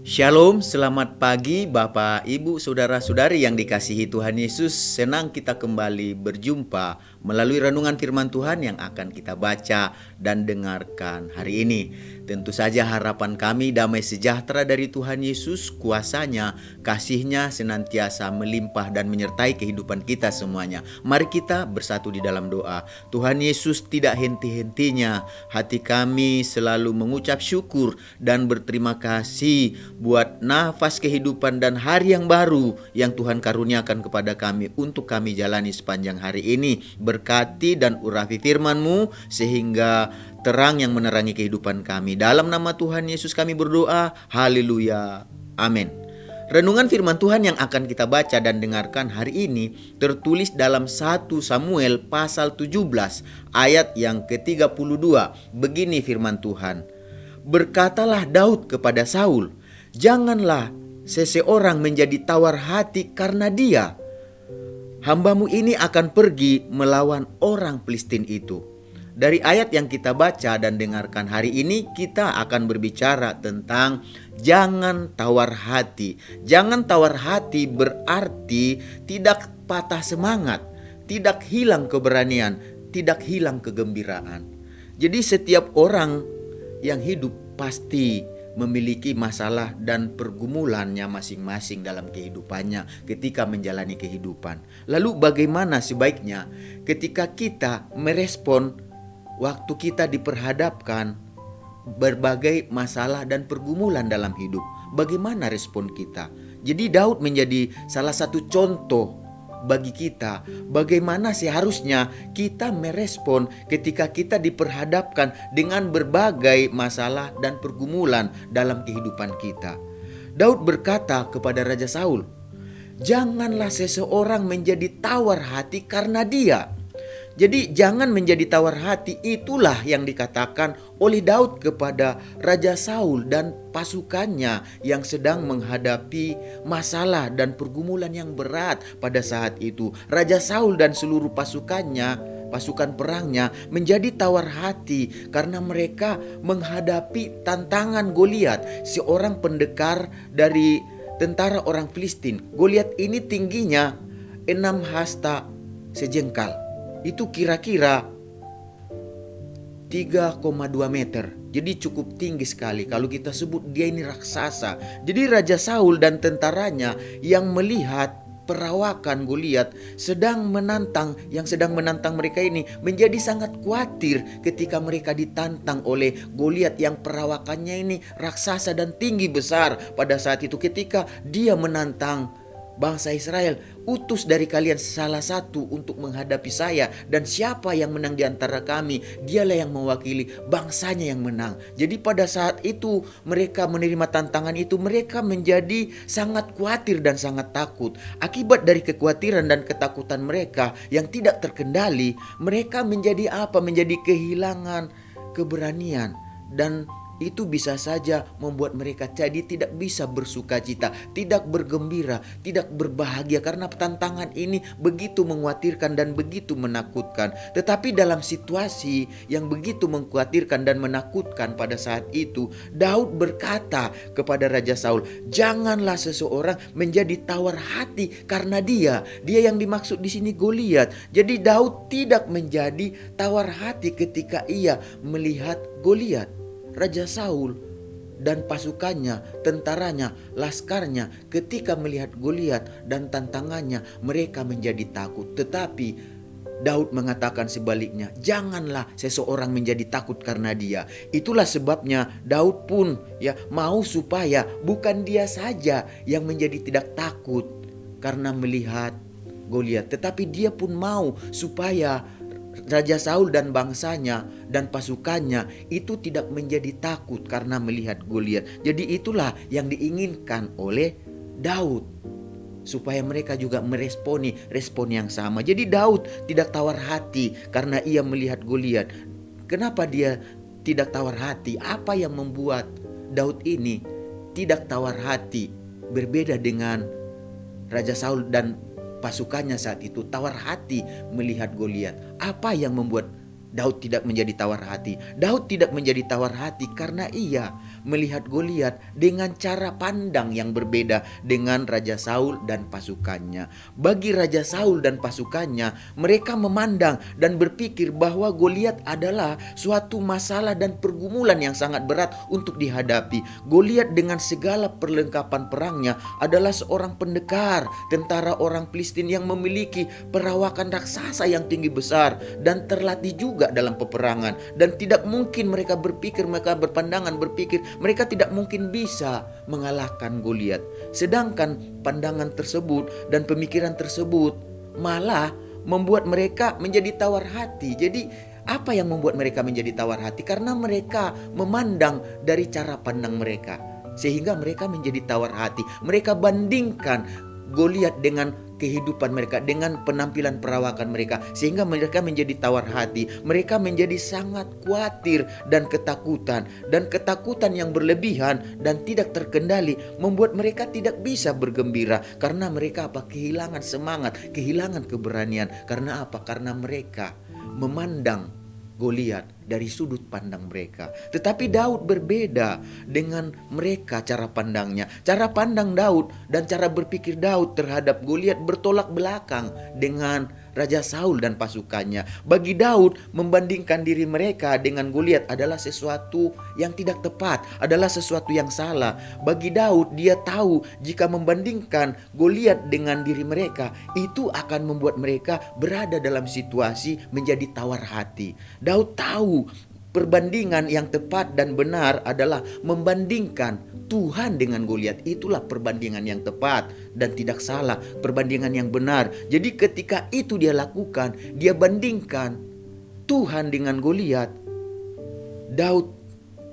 Shalom, selamat pagi Bapak, Ibu, Saudara-saudari yang dikasihi Tuhan Yesus. Senang kita kembali berjumpa melalui renungan firman Tuhan yang akan kita baca dan dengarkan hari ini. Tentu saja harapan kami damai sejahtera dari Tuhan Yesus, kuasanya, kasihnya senantiasa melimpah dan menyertai kehidupan kita semuanya. Mari kita bersatu di dalam doa. Tuhan Yesus, tidak henti-hentinya hati kami selalu mengucap syukur dan berterima kasih buat nafas kehidupan dan hari yang baru yang Tuhan karuniakan kepada kami untuk kami jalani sepanjang hari ini. Berkati dan urapi firman-Mu sehingga terang yang menerangi kehidupan kami. Dalam nama Tuhan Yesus kami berdoa. Haleluya. Amin. Renungan firman Tuhan yang akan kita baca dan dengarkan hari ini tertulis dalam 1 Samuel pasal 17 ayat yang ke-32. Begini firman Tuhan. Berkatalah Daud kepada Saul, janganlah seseorang menjadi tawar hati karena dia. Hambamu ini akan pergi melawan orang Filistin itu. Dari ayat yang kita baca dan dengarkan hari ini, kita akan berbicara tentang jangan tawar hati. Jangan tawar hati berarti tidak patah semangat, tidak hilang keberanian, tidak hilang kegembiraan. Jadi setiap orang yang hidup pasti memiliki masalah dan pergumulannya masing-masing dalam kehidupannya ketika menjalani kehidupan. Lalu bagaimana sebaiknya ketika kita merespon waktu kita diperhadapkan berbagai masalah dan pergumulan dalam hidup? Bagaimana respon kita? Jadi Daud menjadi salah satu contoh bagi kita bagaimana seharusnya kita merespon ketika kita diperhadapkan dengan berbagai masalah dan pergumulan dalam kehidupan kita. Daud berkata kepada Raja Saul, janganlah seseorang menjadi tawar hati karena dia. Jadi jangan menjadi tawar hati, itulah yang dikatakan oleh Daud kepada Raja Saul dan pasukannya yang sedang menghadapi masalah dan pergumulan yang berat pada saat itu. Raja Saul dan seluruh pasukannya, pasukan perangnya menjadi tawar hati karena mereka menghadapi tantangan Goliat, seorang pendekar dari tentara orang Filistin. Goliat ini tingginya 6 hasta sejengkal. Itu kira-kira 3,2 meter. Jadi cukup tinggi sekali. Kalau kita sebut dia ini raksasa. Jadi Raja Saul dan tentaranya yang melihat perawakan Goliat yang sedang menantang mereka ini menjadi sangat khawatir ketika mereka ditantang oleh Goliat yang perawakannya ini raksasa dan tinggi besar pada saat itu. Ketika dia menantang bangsa Israel, utus dari kalian salah satu untuk menghadapi saya, dan siapa yang menang di antara kami, dialah yang mewakili bangsanya yang menang. Jadi pada saat itu mereka menerima tantangan itu, mereka menjadi sangat khawatir dan sangat takut. Akibat dari kekhawatiran dan ketakutan mereka yang tidak terkendali, mereka menjadi apa? Menjadi kehilangan keberanian, dan itu bisa saja membuat mereka jadi tidak bisa bersuka cita, tidak bergembira, tidak berbahagia karena tantangan ini begitu mengkhawatirkan dan begitu menakutkan. Tetapi dalam situasi yang begitu mengkhawatirkan dan menakutkan pada saat itu, Daud berkata kepada Raja Saul, janganlah seseorang menjadi tawar hati karena dia yang dimaksud di sini Goliat. Jadi Daud tidak menjadi tawar hati ketika ia melihat Goliat. Raja Saul dan pasukannya, tentaranya, laskarnya ketika melihat Goliat dan tantangannya, mereka menjadi takut. Tetapi Daud mengatakan sebaliknya, janganlah seseorang menjadi takut karena dia. Itulah sebabnya Daud pun mau supaya bukan dia saja yang menjadi tidak takut karena melihat Goliat, tetapi dia pun mau supaya Raja Saul dan bangsanya dan pasukannya itu tidak menjadi takut karena melihat Goliat. Jadi itulah yang diinginkan oleh Daud, supaya mereka juga respon yang sama. Jadi Daud tidak tawar hati karena ia melihat Goliat. Kenapa dia tidak tawar hati? Apa yang membuat Daud ini tidak tawar hati? Berbeda dengan Raja Saul dan pasukannya saat itu tawar hati melihat Goliat. Apa yang membuat Daud tidak menjadi tawar hati. Daud tidak menjadi tawar hati karena ia melihat Goliat dengan cara pandang yang berbeda dengan Raja Saul dan pasukannya. Bagi Raja Saul dan pasukannya, mereka memandang dan berpikir bahwa Goliat adalah suatu masalah dan pergumulan yang sangat berat untuk dihadapi. Goliat dengan segala perlengkapan perangnya adalah seorang pendekar, tentara orang Filistin yang memiliki perawakan raksasa yang tinggi besar dan terlatih juga dalam peperangan, dan tidak mungkin mereka berpikir mereka tidak mungkin bisa mengalahkan Goliat. Sedangkan pandangan tersebut dan pemikiran tersebut malah membuat mereka menjadi tawar hati. Jadi apa yang membuat mereka menjadi tawar hati? Karena mereka memandang dari cara pandang mereka, sehingga mereka menjadi tawar hati. Mereka bandingkan Goliat dengan kehidupan mereka, dengan penampilan perawakan mereka, sehingga mereka menjadi tawar hati. Mereka menjadi sangat khawatir dan ketakutan yang berlebihan dan tidak terkendali membuat mereka tidak bisa bergembira. Karena mereka kehilangan semangat, kehilangan keberanian. Karena apa? Karena mereka memandang Goliat dari sudut pandang mereka. Tetapi Daud berbeda dengan mereka cara pandangnya. Cara pandang Daud dan cara berpikir Daud terhadap Goliat bertolak belakang dengan Raja Saul dan pasukannya. Bagi Daud, membandingkan diri mereka dengan Goliat adalah sesuatu yang tidak tepat, adalah sesuatu yang salah. Bagi Daud, dia tahu jika membandingkan Goliat dengan diri mereka, itu akan membuat mereka berada dalam situasi menjadi tawar hati. Daud tahu perbandingan yang tepat dan benar adalah membandingkan Tuhan dengan Goliat. Itulah perbandingan yang tepat dan tidak salah, perbandingan yang benar. Jadi ketika itu dia lakukan, dia bandingkan Tuhan dengan Goliat, Daud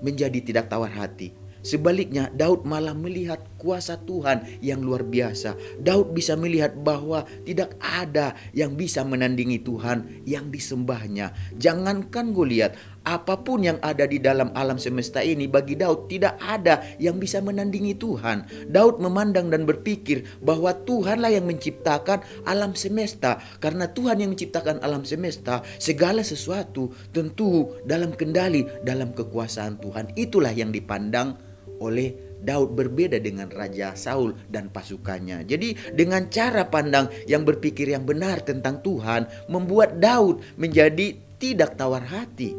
menjadi tidak tawar hati. Sebaliknya, Daud malah melihat kuasa Tuhan yang luar biasa. Daud bisa melihat bahwa tidak ada yang bisa menandingi Tuhan yang disembahnya. Jangankan Goliat, apapun yang ada di dalam alam semesta ini, bagi Daud tidak ada yang bisa menandingi Tuhan. Daud memandang dan berpikir bahwa Tuhanlah yang menciptakan alam semesta. Karena Tuhan yang menciptakan alam semesta, segala sesuatu tentu dalam kendali, dalam kekuasaan Tuhan. Itulah yang dipandang oleh Daud, berbeda dengan Raja Saul dan pasukannya. Jadi dengan cara pandang yang berpikir yang benar tentang Tuhan, membuat Daud menjadi tidak tawar hati.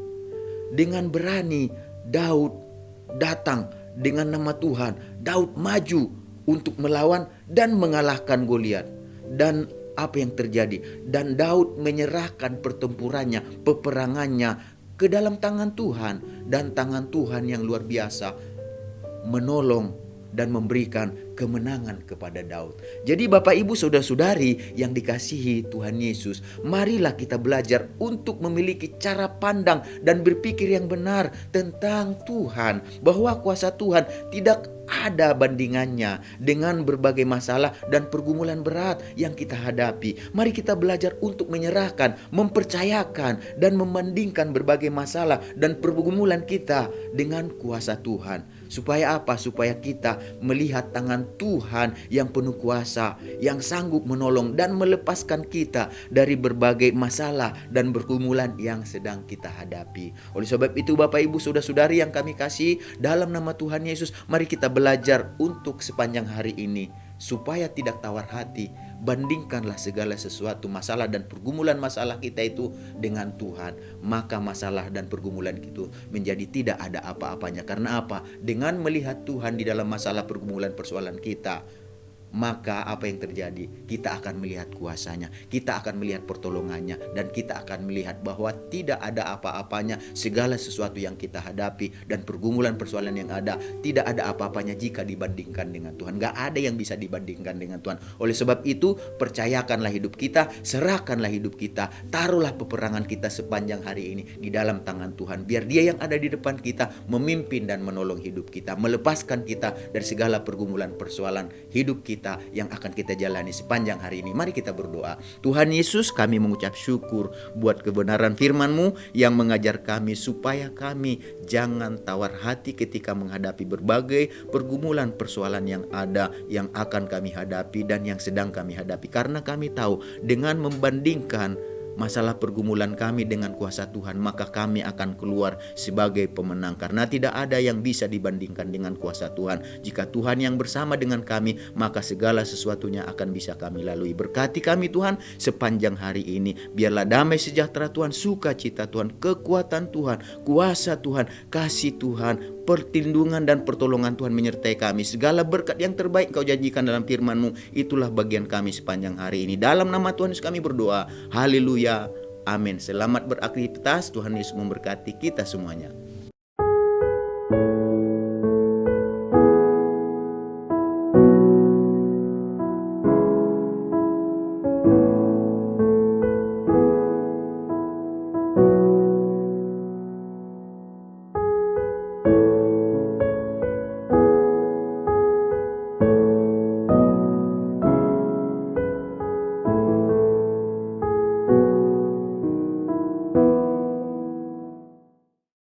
Dengan berani Daud datang dengan nama Tuhan. Daud maju untuk melawan dan mengalahkan Goliat. Dan apa yang terjadi? Dan Daud menyerahkan pertempurannya, peperangannya ke dalam tangan Tuhan. Dan tangan Tuhan yang luar biasa menolong dan memberikan kemenangan kepada Daud. Jadi Bapak Ibu Saudara-saudari yang dikasihi Tuhan Yesus, marilah kita belajar untuk memiliki cara pandang dan berpikir yang benar tentang Tuhan, bahwa kuasa Tuhan tidak ada bandingannya dengan berbagai masalah dan pergumulan berat yang kita hadapi. Mari kita belajar untuk menyerahkan, mempercayakan dan membandingkan berbagai masalah dan pergumulan kita dengan kuasa Tuhan. Supaya apa? Supaya kita melihat tangan Tuhan yang penuh kuasa, yang sanggup menolong dan melepaskan kita dari berbagai masalah dan pergumulan yang sedang kita hadapi. Oleh sebab itu Bapak Ibu Saudara-saudari yang kami kasih, dalam nama Tuhan Yesus, mari kita belajar untuk sepanjang hari ini supaya tidak tawar hati. Bandingkanlah segala sesuatu masalah dan pergumulan masalah kita itu dengan Tuhan. Maka masalah dan pergumulan itu menjadi tidak ada apa-apanya. Karena apa? Dengan melihat Tuhan di dalam masalah pergumulan persoalan kita, maka apa yang terjadi? Kita akan melihat kuasanya, kita akan melihat pertolongannya, dan kita akan melihat bahwa tidak ada apa-apanya segala sesuatu yang kita hadapi dan pergumulan persoalan yang ada, tidak ada apa-apanya jika dibandingkan dengan Tuhan. Gak ada yang bisa dibandingkan dengan Tuhan. Oleh sebab itu, percayakanlah hidup kita, serahkanlah hidup kita, taruhlah peperangan kita sepanjang hari ini di dalam tangan Tuhan. Biar Dia yang ada di depan kita memimpin dan menolong hidup kita, melepaskan kita dari segala pergumulan persoalan hidup kita yang akan kita jalani sepanjang hari ini. Mari kita berdoa. Tuhan Yesus, kami mengucap syukur buat kebenaran firman-Mu yang mengajar kami supaya kami jangan tawar hati ketika menghadapi berbagai pergumulan persoalan yang ada, yang akan kami hadapi dan yang sedang kami hadapi. Karena kami tahu dengan membandingkan masalah pergumulan kami dengan kuasa Tuhan, maka kami akan keluar sebagai pemenang. Karena tidak ada yang bisa dibandingkan dengan kuasa Tuhan. Jika Tuhan yang bersama dengan kami, maka segala sesuatunya akan bisa kami lalui. Berkati kami Tuhan sepanjang hari ini. Biarlah damai sejahtera Tuhan, sukacita Tuhan, kekuatan Tuhan, kuasa Tuhan, kasih Tuhan, perlindungan dan pertolongan Tuhan menyertai kami. Segala berkat yang terbaik Kau janjikan dalam firman-Mu, itulah bagian kami sepanjang hari ini. Dalam nama Tuhan Yesus kami berdoa. Haleluya. Amin. Selamat beraktivitas. Tuhan Yesus memberkati kita semuanya.